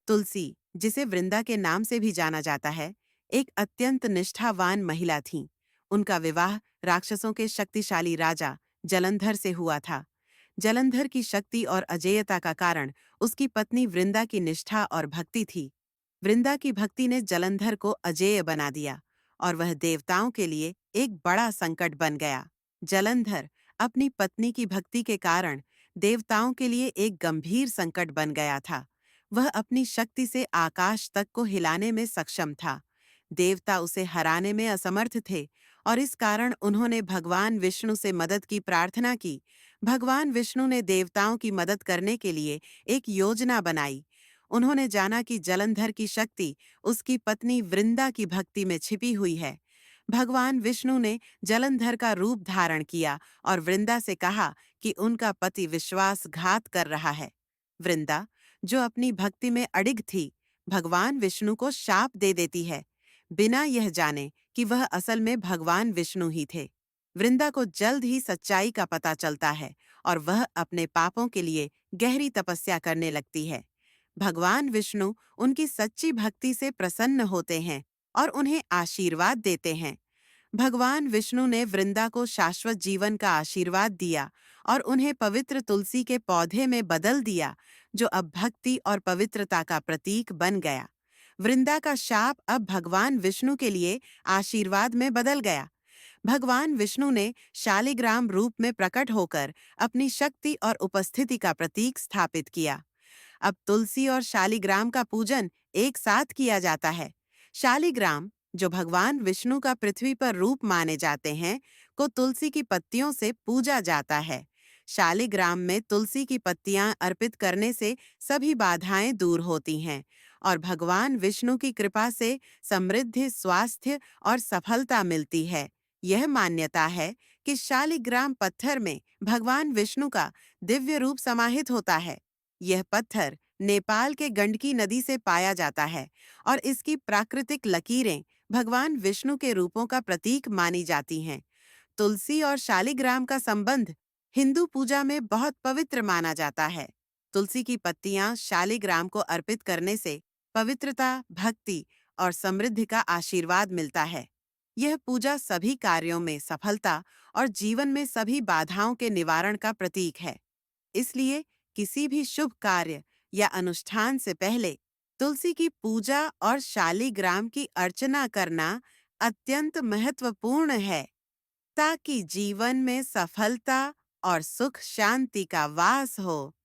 तुलसी, जिसे वृंदा के नाम से भी जाना जाता है, एक अत्यंत निष्ठावान महिला थीं। उनका विवाह राक्षसों के शक्तिशाली राजा जलंधर से हुआ था। जलंधर की शक्ति और अजेयता का कारण उसकी पत्नी वृंदा की निष्ठा और भक्ति थी। वृंदा की भक्ति ने जलंधर को अजेय बना दिया और वह देवताओं के लिए एक बड़ा संकट बन गया। जलंधर अपनी पत्नी की भक्ति के कारण देवताओं के लिए एक गंभीर संकट बन गया था। वह अपनी शक्ति से आकाश तक को हिलाने में सक्षम था। देवता उसे हराने में असमर्थ थे और इस कारण उन्होंने भगवान विष्णु से मदद की प्रार्थना की। भगवान विष्णु ने देवताओं की मदद करने के लिए एक योजना बनाई। उन्होंने जाना कि जलंधर की शक्ति उसकी पत्नी वृंदा की भक्ति में छिपी हुई है। भगवान विष्णु ने जलंधर का रूप धारण किया और वृंदा से कहा कि उनका पति विश्वासघात कर रहा है। वृंदा, जो अपनी भक्ति में अडिग थी, भगवान विष्णु को शाप दे देती है, बिना यह जाने कि वह असल में भगवान विष्णु ही थे। वृंदा को जल्द ही सच्चाई का पता चलता है और वह अपने पापों के लिए गहरी तपस्या करने लगती है। भगवान विष्णु उनकी सच्ची भक्ति से प्रसन्न होते हैं और उन्हें आशीर्वाद देते हैं। भगवान विष्णु ने वृंदा को शाश्वत जीवन का आशीर्वाद दिया और उन्हें पवित्र तुलसी के पौधे में बदल दिया, जो अब भक्ति और पवित्रता का प्रतीक बन गया। वृंदा का शाप अब भगवान विष्णु के लिए आशीर्वाद में बदल गया। भगवान विष्णु ने शालिग्राम रूप में प्रकट होकर अपनी शक्ति और उपस्थिति का प्रतीक स्थापित किया। अब तुलसी और शालिग्राम का पूजन एक साथ किया जाता है। शालिग्राम, जो भगवान विष्णु का पृथ्वी पर रूप माने जाते हैं, को तुलसी की पत्तियों से पूजा जाता है। शालिग्राम में तुलसी की पत्तियां अर्पित करने से सभी बाधाएं दूर होती हैं और भगवान विष्णु की कृपा से समृद्धि, स्वास्थ्य और सफलता मिलती है। यह मान्यता है कि शालिग्राम पत्थर में भगवान विष्णु का दिव्य रूप समाहित होता है। यह पत्थर नेपाल के गंडकी नदी से पाया जाता है और इसकी प्राकृतिक लकीरें भगवान विष्णु के रूपों का प्रतीक मानी जाती हैं। तुलसी और शालिग्राम का संबंध हिंदू पूजा में बहुत पवित्र माना जाता है। तुलसी की पत्तियां शालिग्राम को अर्पित करने से पवित्रता, भक्ति और समृद्धि का आशीर्वाद मिलता है। यह पूजा सभी कार्यों में सफलता और जीवन में सभी बाधाओं के निवारण का प्रतीक है। इसलिए किसी भी शुभ कार्य या अनुष्ठान से पहले तुलसी की पूजा और शालिग्राम की अर्चना करना अत्यंत महत्वपूर्ण है, ताकि जीवन में सफलता और सुख शांति का वास हो।